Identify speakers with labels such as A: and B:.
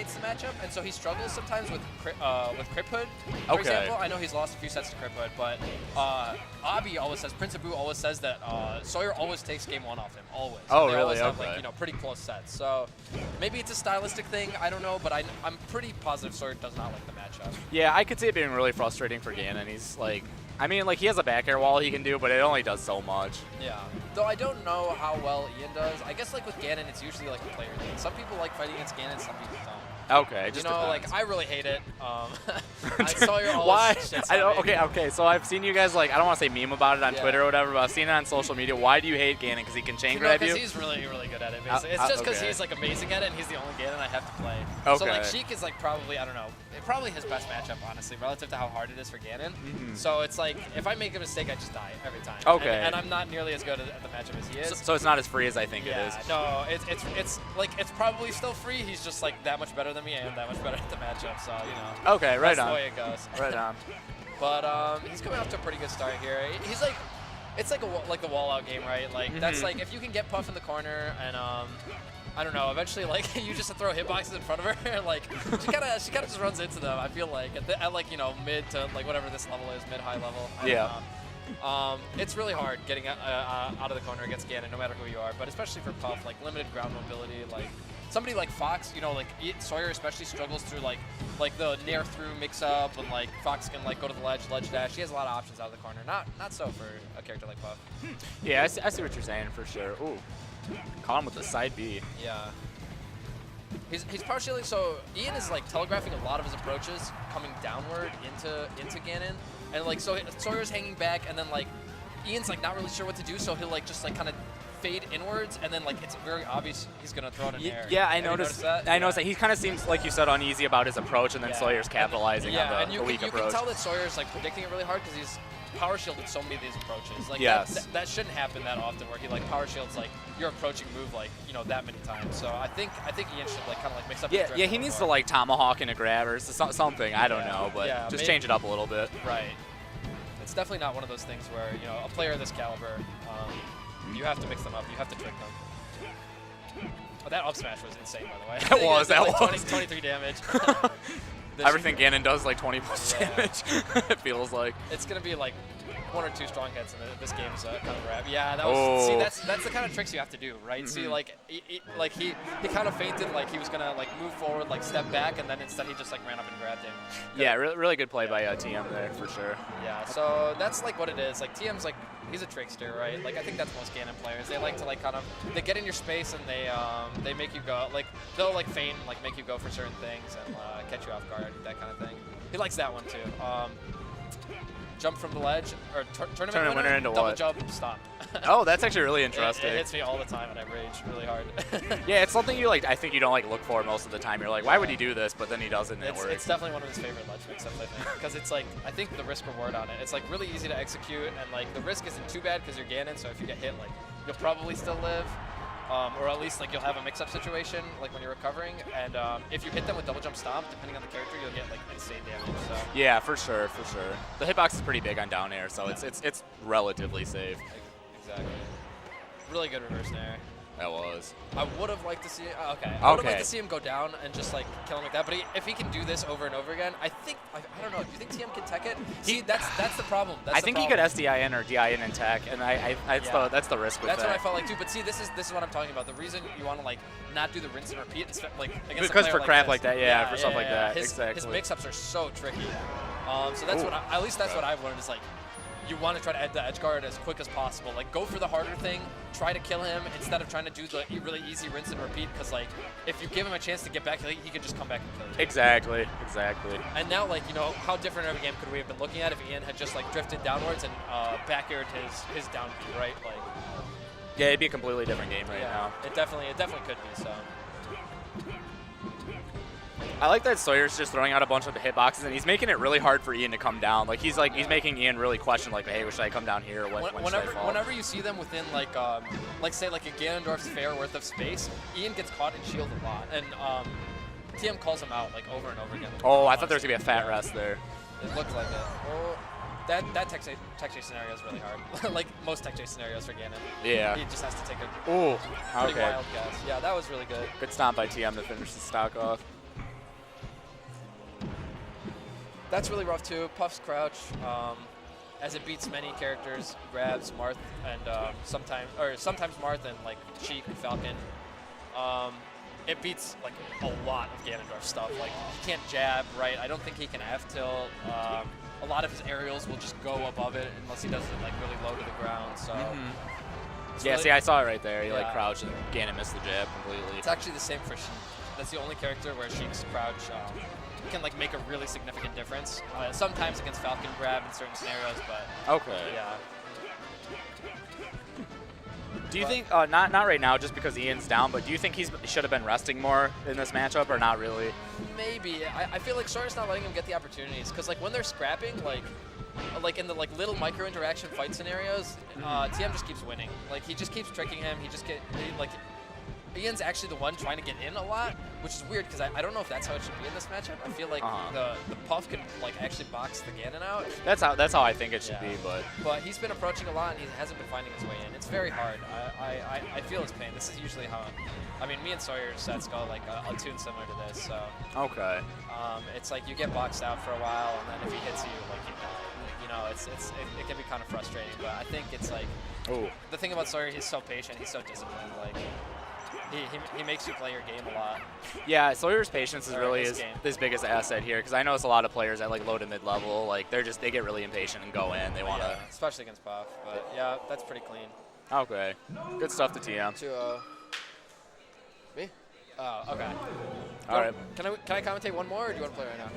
A: hates the matchup, and so he struggles sometimes with Crip Hood, for example. I know he's lost a few sets to Crip Hood, but Abi always says, Prince Abu always says that Sawyer always takes game 1 off him, always.
B: Oh,
A: they
B: really?
A: always have, like, you know, pretty close sets. So maybe it's a stylistic thing, I don't know, but I'm pretty positive Sawyer does not like the matchup.
B: Yeah, I could see it being really frustrating for Ganon. He's like, I mean, like, he has a back air wall he can do, but it only does so much.
A: Yeah. Though I don't know how well Ian does. I guess, like, with Ganon, it's usually, like, a player thing. Some people like fighting against Ganon, some people don't.
B: Okay,
A: You
B: just
A: know,
B: depends.
A: like, I really hate it. I saw your
B: Why?
A: shits
B: Okay, so I've seen you guys, like, I don't want to say meme about it on
A: Yeah.
B: Twitter or whatever, but I've seen it on social media. Why do you hate Ganon? Because he can chain grab you?
A: Because he's really, really good at it, basically. It's just because
B: okay.
A: he's, like, amazing at it, and he's the only Ganon I have to play.
B: Okay.
A: So, like, Sheik is, like, probably, I don't know, probably his best matchup, honestly, relative to how hard it is for Ganon. So it's like, if I make a mistake, I just die every time.
B: Okay.
A: And I'm not nearly as good at the matchup as he is.
B: So it's not as free as I think it is.
A: No, it's like, it's probably still free. He's just, like, that much better than me and that much better at the matchup, so, you know.
B: Okay, right
A: that's
B: on.
A: the way it goes.
B: Right on.
A: But he's coming off to a pretty good start here. He's like, it's like like the wall out game, right? Like that's like if you can get Puff in the corner and I don't know, eventually like you just throw hitboxes in front of her, like she kind of just runs into them. I feel like at like, you know, mid to like whatever this level is, mid high level. I don't know. It's really hard getting out of the corner against Ganon, no matter who you are, but especially for Puff, like limited ground mobility, like. Somebody like Fox, you know, like Sawyer especially struggles through like the nair through mix up, and like Fox can like go to the ledge dash. He has a lot of options out of the corner. Not so for a character like Puff.
B: Yeah, I see what you're saying for sure. Ooh, caught him with the side B.
A: Yeah. He's partially, so Ian is like telegraphing a lot of his approaches coming downward into Ganon, and like so Sawyer's hanging back, and then like Ian's like not really sure what to do, so he'll like just like kind of fade inwards, and then like it's very obvious he's gonna throw it in air.
B: Yeah, I noticed that. I noticed that he kind of seems like you said uneasy about his approach, and then Sawyer's capitalizing on the weak approach.
A: You can tell that Sawyer's like predicting it really hard because he's power shielded so many of these approaches. Like that shouldn't happen that often where he like power shields like your approaching move like, you know, that many times. So I think Ian should like kind of like mix up.
B: Yeah, he needs to like tomahawk in a grab or something. I don't know, but just change it up a little bit.
A: Right. It's definitely not one of those things where, you know, a player of this caliber. You have to mix them up. You have to trick them. Oh, that up smash was insane, by the way.
B: That
A: like
B: was.
A: 23 damage.
B: Everything Ganon does like 20 plus damage. It feels like.
A: It's gonna be like 1 or 2 strong hits, and this game's kind of wrap. Yeah, that was. See, that's the kind of tricks you have to do, right? See, like he kind of feinted, like he was gonna like move forward, like step back, and then instead he just like ran up and grabbed him.
B: Yeah, really good play by TM there for sure.
A: Yeah, so that's like what it is. Like TM's like. He's a trickster, right? Like I think that's most Ganon players. They like to like kind of get in your space and they make you go like they'll like feign like make you go for certain things and catch you off guard, that kind of thing. He likes that one too. Jump from the ledge or tournament winner
B: into
A: double
B: what?
A: jump stop.
B: Oh, that's actually really interesting.
A: It hits me all the time and I rage really hard.
B: Yeah, it's something you like. I think you don't like look for most of the time. You're like, why would he do this? But then he does it and it works.
A: It's definitely one of his favorite ledge mix-ups, I think, because it's like I think the risk reward on it. It's like really easy to execute and like the risk isn't too bad because you're Ganon. So if you get hit, like you'll probably still live. Or at least like you'll have a mix-up situation like when you're recovering, and if you hit them with double jump stomp, depending on the character, you'll get like insane damage. So.
B: Yeah, for sure. The hitbox is pretty big on down air, so it's relatively safe.
A: Exactly. Really good reverse nair.
B: That was.
A: I would have liked to see. I would have liked to see him go down and just like kill him like that. But if he can do this over and over again, I think I don't know. Do you think TM can tech it? See, that's the problem.
B: I think he could SDIN or DIN in tech, and that's the risk with that.
A: That's what I felt like too. But see, this is what I'm talking about. The reason you want to like not do the rinse and repeat, like against
B: because for crap
A: like
B: that, for stuff like that, exactly.
A: His mix-ups are so tricky. So that's what at least that's what I've learned is like. You want to try to add the edge guard as quick as possible. Like, go for the harder thing, try to kill him instead of trying to do the really easy rinse and repeat, because, like, if you give him a chance to get back, he can just come back and kill you.
B: Exactly.
A: And now, like, you know, how different of a game could we have been looking at if Ian had just, like, drifted downwards and back-aired his down B, right? Like,
B: yeah, it'd be a completely different game right now.
A: It definitely could be, so.
B: I like that Sawyer's just throwing out a bunch of hitboxes, and he's making it really hard for Ian to come down. Like he's making Ian really question, like, hey, should I come down here? When should I fall?
A: Whenever you see them within like say like a Ganondorf's fair worth of space, Ian gets caught in shield a lot, and TM calls him out like over and over again.
B: Oh, I thought there was gonna be a fat rest there.
A: It looked like it. Oh, that tech chase scenario is really hard. Like most tech chase scenarios for Ganon.
B: Yeah.
A: He just has to take a
B: pretty
A: wild guess. Yeah, that was really good.
B: Good stomp by TM to finish the stock off.
A: That's really rough too. Puff's crouch, as it beats many characters, grabs Marth and sometimes Marth and like Sheik and Falcon. It beats like a lot of Ganondorf stuff. Like he can't jab right. I don't think he can F-tilt. A lot of his aerials will just go above it unless he does it like really low to the ground. So
B: yeah, see, I saw it right there. He like crouched and Ganon missed the jab completely.
A: It's actually the same for Sheik. That's the only character where Sheik's crouch can like make a really significant difference. Sometimes against Falcon grab in certain scenarios, but
B: okay.
A: Yeah.
B: Do you think not right now, just because Ian's down, but do you think he should have been resting more in this matchup, or not really?
A: Maybe. I feel like Sawyer's not letting him get the opportunities, because like when they're scrapping, like in the like little micro interaction fight scenarios, TM just keeps winning. Like he just keeps tricking him. Ian's actually the one trying to get in a lot, which is weird because I don't know if that's how it should be in this matchup. I feel like the Puff can like actually box the Ganon out.
B: That's how I think it should be,
A: but he's been approaching a lot and he hasn't been finding his way in. It's very hard. I feel his pain. This is usually how. I mean, me and Sawyer's sets go like a tune similar to this. So
B: okay.
A: It's like you get boxed out for a while, and then if he hits you, like you know, it can be kind of frustrating. But I think it's like the thing about Sawyer, he's so patient, he's so disciplined. Like. He makes you play your game a lot.
B: Yeah, Sawyer's patience is really his biggest asset here, because I notice a lot of players at like low to mid level, like they get really impatient and go in. They want to,
A: especially against Puff. But yeah, that's pretty clean.
B: Okay, good stuff to TM.
A: Me? Oh, okay.
B: All right.
A: Can I commentate one more, or do you want to play right now?